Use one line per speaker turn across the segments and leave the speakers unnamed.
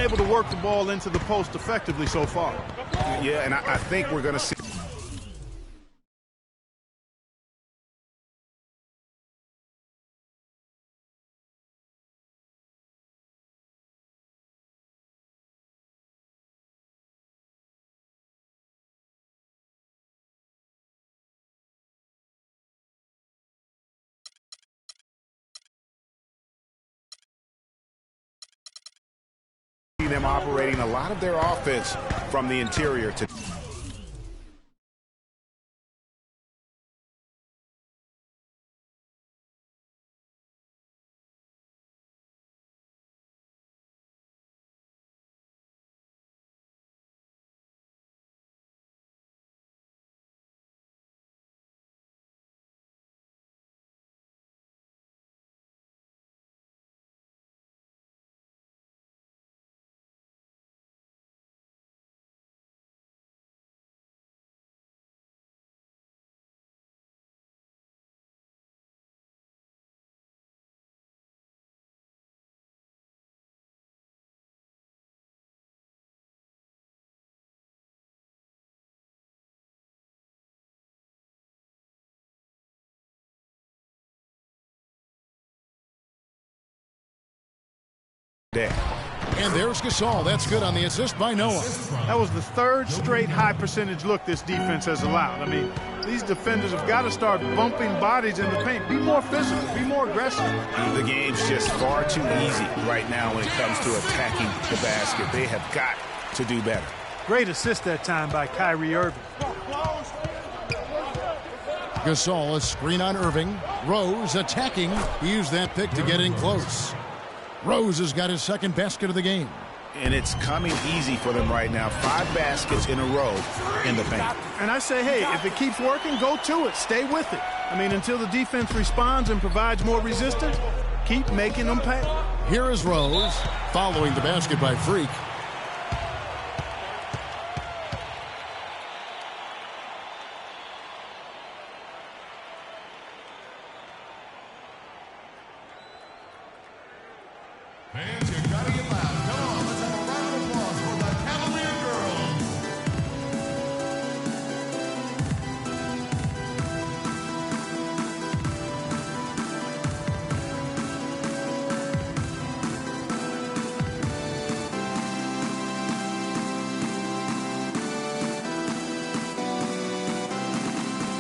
able to work the ball into the post effectively so far.
Yeah, and I think we're going to see them operating a lot of their offense from the interior to day.
And there's Gasol. That's good on the assist by Noah.
That was the third straight high percentage look this defense has allowed. I mean, these defenders have got to start bumping bodies in the paint. Be more physical. Be more aggressive.
The game's just far too easy right now when it comes to attacking the basket. They have got to do better.
Great assist that time by Kyrie Irving.
Gasol, a screen on Irving. Rose attacking. He used that pick to get in close. Rose has got his second basket of the game.
And it's coming easy for them right now. 5 baskets in a row in the paint.
And I say, hey, if it keeps working, go to it. Stay with it. I mean, until the defense responds and provides more resistance, keep making them pay.
Here is Rose, following the basket by Freak.
Fans, you gotta get loud. Come on, let's have a round of applause for the Cavalier girls.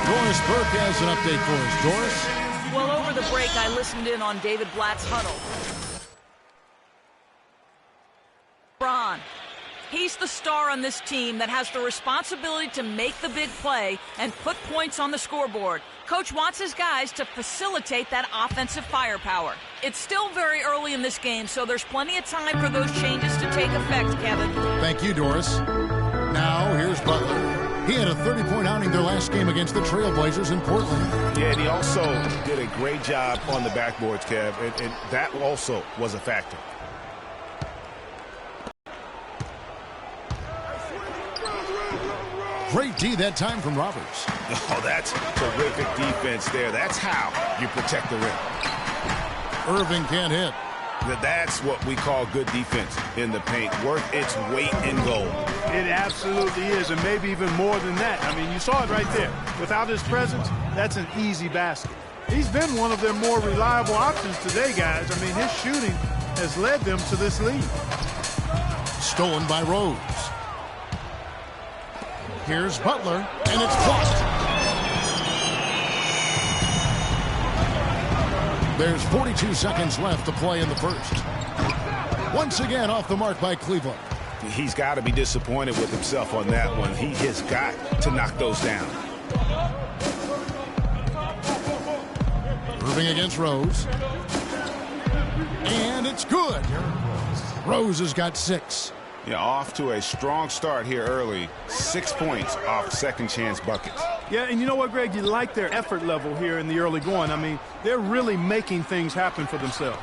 Doris Burke has an update for us. Doris?
Well, over the break, I listened in on David Blatt's huddle. Bron. He's the star on this team that has the responsibility to make the big play and put points on the scoreboard. Coach wants his guys to facilitate that offensive firepower. It's still very early in this game, so there's plenty of time for those changes to take effect, Kevin.
Thank you, Doris. Now, here's Butler. He had a 30-point outing their last game against the Trailblazers in Portland.
Yeah, and he also did a great job on the backboards, Kev, and that also was a factor.
Great D that time from Roberts.
Oh, that's terrific defense there. That's how you protect the rim.
Irving can't hit.
That's what we call good defense in the paint. Worth its weight in gold.
It absolutely is, and maybe even more than that. I mean, you saw it right there. Without his presence, that's an easy basket. He's been one of their more reliable options today, guys. I mean, his shooting has led them to this lead.
Stolen by Rose. Here's Butler, and it's blocked. There's 42 seconds left to play in the first. Once again off the mark by Cleveland.
He's got to be disappointed with himself on that one. He has got to knock those down.
Irving against Rose. And it's good. Rose has got 6.
Yeah, off to a strong start here early. 6 points off second chance buckets.
Yeah, and you know what, Greg? You like their effort level here in the early going. I mean, they're really making things happen for themselves.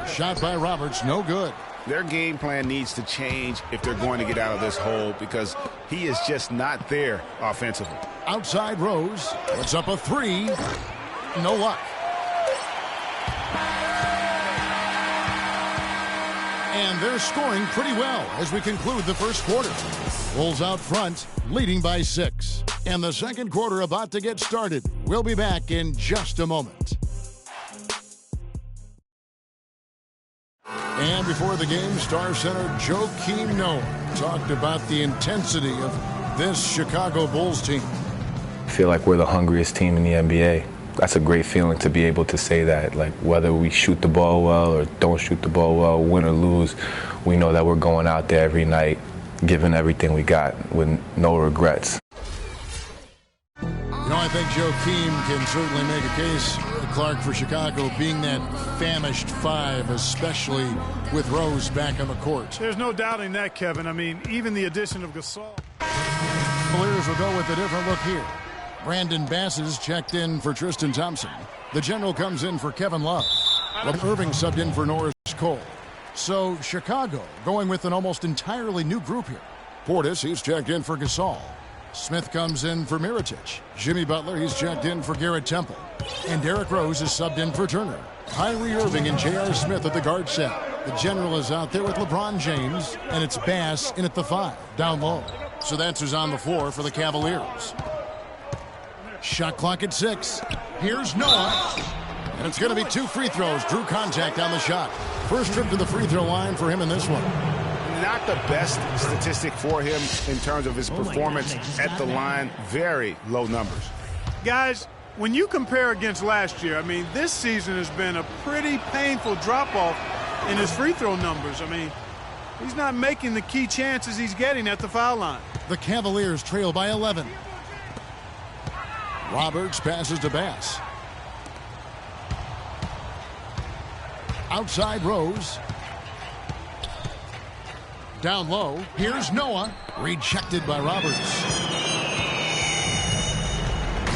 Shot by Roberts, no good.
Their game plan needs to change if they're going to get out of this hole because he is just not there offensively.
Outside Rose, puts up a 3. No luck. And they're scoring pretty well as we conclude the first quarter. Bulls out front, leading by 6. And the second quarter about to get started. We'll be back in just a moment. And before the game, Star Center Joakim Noah talked about the intensity of this Chicago Bulls team.
I feel like we're the hungriest team in the NBA. That's a great feeling to be able to say that. Like, whether we shoot the ball well or don't shoot the ball well, win or lose, we know that we're going out there every night, giving everything we got with no regrets.
You know, I think Joakim can certainly make a case, Clark, for Chicago being that famished 5, especially with Rose back on the court.
There's no doubting that, Kevin. I mean, even the addition of Gasol.
Cavaliers will go with a different look here. Brandon Bass is checked in for Tristan Thompson. The general comes in for Kevin Love. Irving subbed in for Norris Cole. So Chicago going with an almost entirely new group here. Portis, he's checked in for Gasol. Smith comes in for Mirotic. Jimmy Butler, he's checked in for Garrett Temple. And Derrick Rose is subbed in for Turner. Kyrie Irving and J.R. Smith at the guard set. The general is out there with LeBron James, and it's Bass in at the 5, down low. So that's who's on the floor for the Cavaliers. Shot clock at 6. Here's Noah. And it's going to be 2 free throws. Drew contact on the shot. First trip to the free throw line for him in this one.
Not the best statistic for him in terms of his performance at the line. Very low numbers.
Guys, when you compare against last year, I mean, this season has been a pretty painful drop-off in his free throw numbers. I mean, he's not making the key chances he's getting at the foul line.
The Cavaliers trail by 11. Roberts passes to Bass. Outside Rose. Down low. Here's Noah. Rejected by Roberts.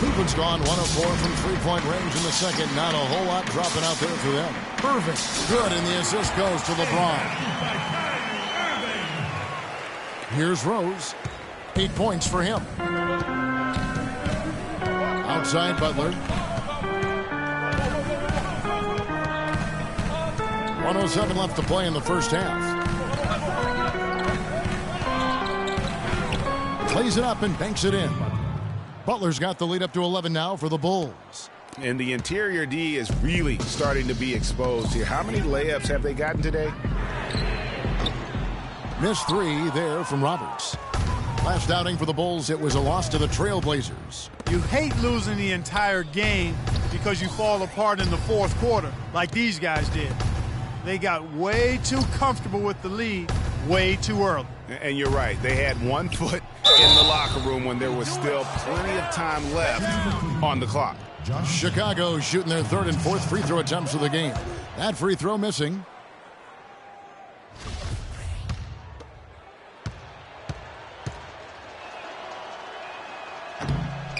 Cleveland's gone 1 of 4 from three-point range in the second. Not a whole lot dropping out there for them. Perfect. Good, and the assist goes to LeBron. Here's Rose. 8 points for him. Outside Butler. 1:07 left to play in the first half. Plays it up and banks it in. Butler's got the lead up to 11 now for the Bulls.
And the interior D is really starting to be exposed here. How many layups have they gotten today?
Missed 3 there from Roberts. Last outing for the Bulls, it was a loss to the Trailblazers.
You hate losing the entire game because you fall apart in the fourth quarter like these guys did. They got way too comfortable with the lead way too early.
And you're right. They had 1 foot in the locker room when there was still plenty of time left on the clock.
Chicago shooting their 3rd and 4th free throw attempts of the game. That free throw missing.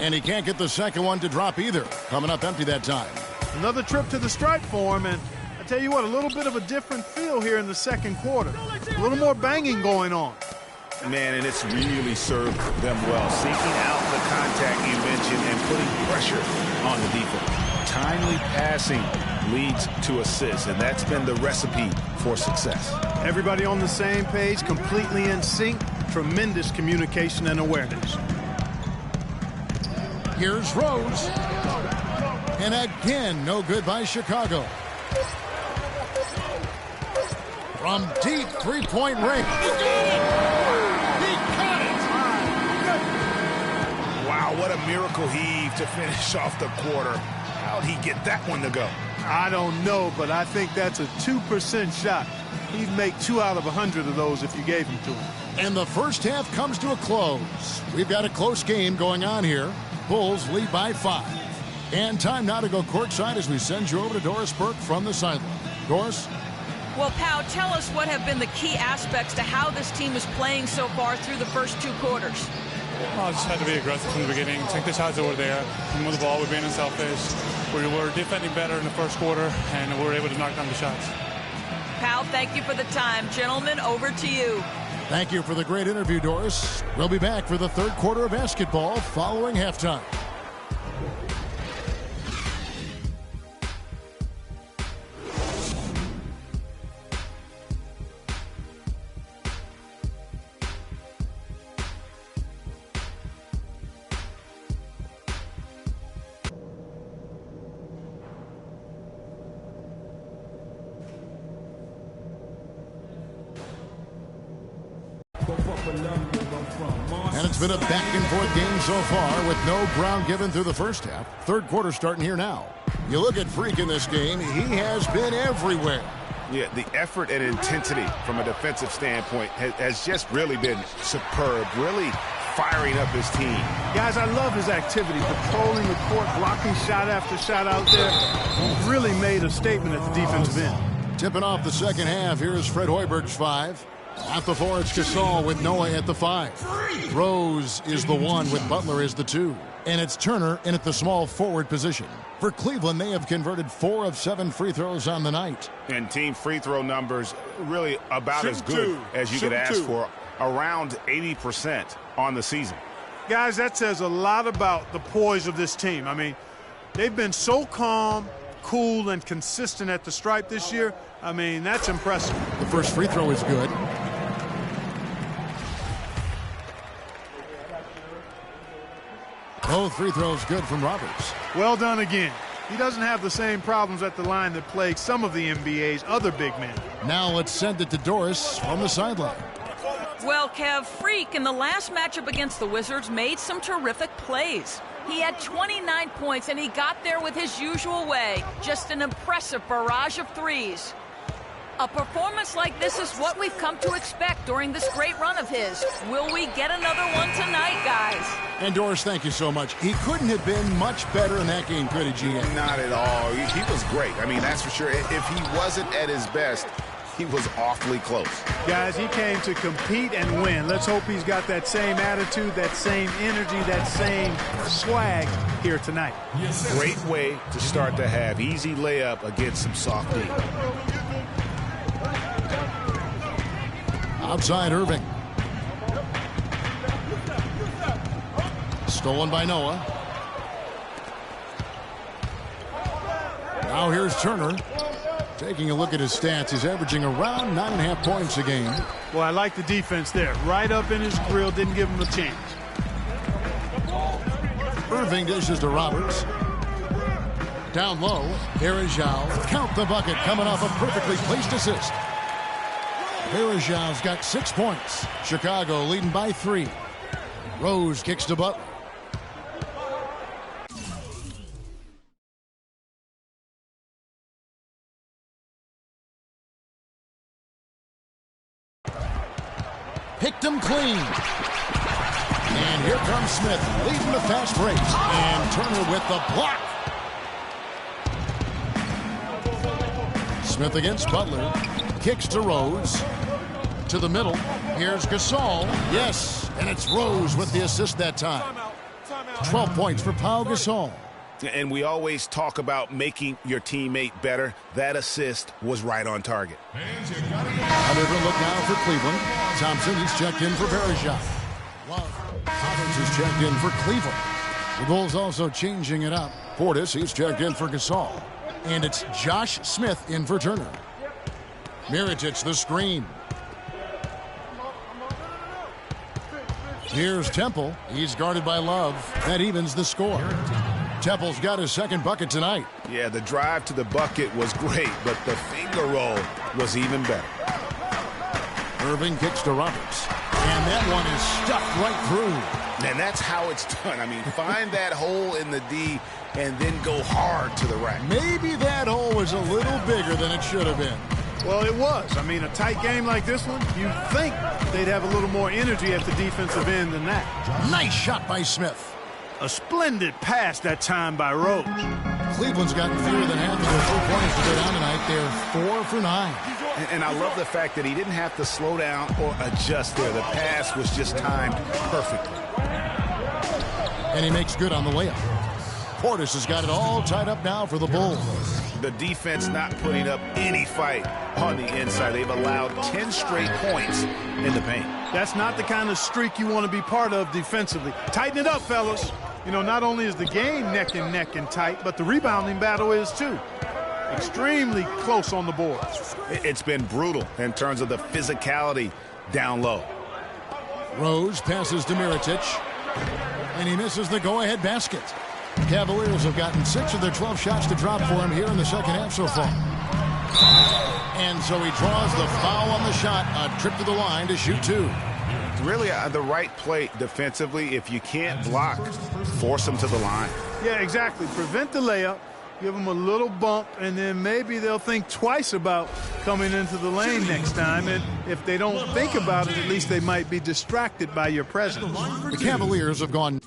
And he can't get the second one to drop either. Coming up empty that time.
Another trip to the stripe for him, and I tell you what, a little bit of a different feel here in the second quarter. A little more banging going on.
Man, and it's really served them well. Seeking out the contact you mentioned and putting pressure on the defense. Timely passing leads to assists, and that's been the recipe for success.
Everybody on the same page, completely in sync. Tremendous communication and awareness.
Here's Rose. And again, no good by Chicago. From deep three-point range. He caught it!
Wow, what a miracle heave to finish off the quarter. How'd he get that one to go?
I don't know, but I think that's a 2% shot. He'd make 2 out of 100 of those if you gave them to him.
And the first half comes to a close. We've got a close game going on here. Bulls lead by 5. And time now to go courtside as we send you over to Doris Burke from the sideline. Doris?
Well, Pow, tell us what have been the key aspects to how this team is playing so far through the first 2 quarters.
Well, just had to be aggressive from the beginning, take the shots that were there, move the ball, we're being unselfish. We were defending better in the first quarter, and we were able to knock down the shots.
Pow, thank you for the time. Gentlemen, over to you.
Thank you for the great interview, Doris. We'll be back for the third quarter of basketball following halftime. It's been a back-and-forth game so far with no ground given through the first half. Third quarter starting here now. You look at Freak in this game, he has been everywhere.
Yeah, the effort and intensity from a defensive standpoint has just really been superb, really firing up his team.
Guys, I love his activity, patrolling the court, blocking shot after shot out there. He really made a statement at the defensive end.
Tipping off the second half, here's Fred Hoiberg's 5. At the 4, it's Gasol with Noah at the 5. Rose is the 1 with Butler as the 2. And it's Turner in at the small forward position. For Cleveland, they have converted 4 of 7 free throws on the night.
And team free throw numbers really about as good as you could ask for. Around 80% on the season.
Guys, that says a lot about the poise of this team. I mean, they've been so calm, cool, and consistent at the stripe this year. I mean, that's impressive.
The first free throw is good. Both free throws good from Roberts.
Well done again. He doesn't have the same problems at the line that plague some of the NBA's other big men.
Now let's send it to Doris from the sideline.
Well, Kev, Freak in the last matchup against the Wizards made some terrific plays. He had 29 points, and he got there with his usual way. Just an impressive barrage of threes. A performance like this is what we've come to expect during this great run of his. Will we get another one tonight, guys?
And Doris, thank you so much. He couldn't have been much better in that game, could he, GM?
Not at all. He was great. I mean, that's for sure. If he wasn't at his best, he was awfully close.
Guys, he came to compete and win. Let's hope he's got that same attitude, that same energy, that same swag here tonight.
Great way to start to have. Easy layup against some soft D.
Outside Irving. Stolen by Noah. Now here's Turner. Taking a look at his stats, he's averaging around 9.5 points a game.
Well, I like the defense there. Right up in his grill, didn't give him a chance.
Irving dishes to Roberts. Down low, FaddaG5's count the bucket, coming off a perfectly placed assist. FaddaG5's got 6 points. Chicago leading by 3. Rose kicks to Butler. Picked him clean. And here comes Smith, leading the fast break. And Turner with the block. Smith against Butler. Kicks to Rose. To the middle. Here's Gasol. Yes, and it's Rose with the assist that time. 12 points for Pau Gasol.
And we always talk about making your teammate better. That assist was right on target.
A different look now for Cleveland. Thompson, he's checked in for FaddaG5. Roberts is checked in for Cleveland. The Bulls also changing it up. Portis, he's checked in for Gasol. And it's Josh Smith in for Turner. Mirotic, the screen. Here's Temple. He's guarded by Love. That evens the score. Temple's got his second bucket tonight.
Yeah, the drive to the bucket was great, but the finger roll was even better.
Irving kicks to Roberts. And that one is stuffed right through.
And that's how it's done. I mean, find that hole in the D and then go hard to the rack.
Maybe that hole was a little bigger than it should have been.
Well, it was. I mean, a tight game like this one, you'd think they'd have a little more energy at the defensive end than that.
Nice shot by Smith.
A splendid pass that time by Rose.
Cleveland's gotten fewer than half of their 3 points to go down tonight. They're 4 for 9.
And I love the fact that he didn't have to slow down or adjust there. The pass was just timed perfectly.
And he makes good on the layup. Portis has got it all tied up now for the Bulls.
The defense not putting up any fight on the inside. They've allowed 10 straight points in the paint.
That's not the kind of streak you want to be part of defensively. Tighten it up, fellas. You know, not only is the game neck and neck and tight, but the rebounding battle is too. Extremely close on the boards.
It's been brutal in terms of the physicality down low.
Rose passes to Mirotic, and he misses the go-ahead basket. Cavaliers have gotten 6 of their 12 shots to drop for him here in the second half so far. And so he draws the foul on the shot, a trip to the line to shoot 2.
really the right play defensively. If you can't block, force them to the line.
Yeah, exactly. Prevent the layup, give them a little bump, and then maybe they'll think twice about coming into the lane next time. And if they don't think about it, at least they might be distracted by your presence.
The Cavaliers have gone